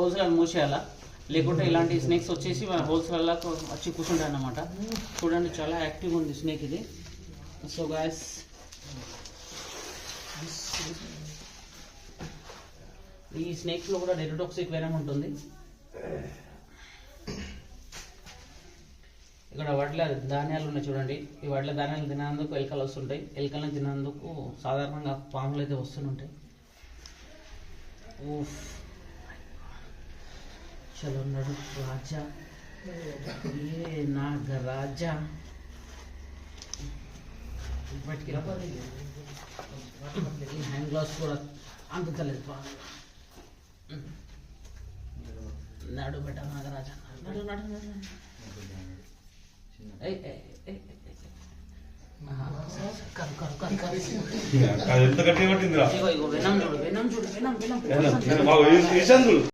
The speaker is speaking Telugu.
హోల్స్లో మూసేయాలా, లేకుంటే ఇలాంటి స్నేక్స్ వచ్చేసి మన హోల్స్లలో వచ్చి కూర్చుంటాయి అన్నమాట. చూడండి చాలా యాక్టివ్గా ఉంది స్నేక్ ఇది. సో గాయస్ ఈ స్నేక్స్లో కూడా డెటోటాక్సిక్ వెనం ఉంటుంది. ఇక్కడ వడ్ల ధాన్యాలు ఉన్నాయి చూడండి. ఈ వడ్ల ధాన్యాలు తినేందుకు ఎలుకలు వస్తుంటాయి. ఎలుకలను తినేందుకు సాధారణంగా పాములు అయితే వస్తుంటాయి. ఓఫ్ చలో నడు రాజా, ఏ నాగరాజా. బయటికి ఈ హ్యాండ్ గ్లౌస్ కూడా అందుతలేదు బాగా. నడు బెట్ట నాగరాజా, నడు నడు నడు. ఎంత గట్టిగా పట్టిందిరా. వినం చూడు, వినం చూడు, వినం వినం.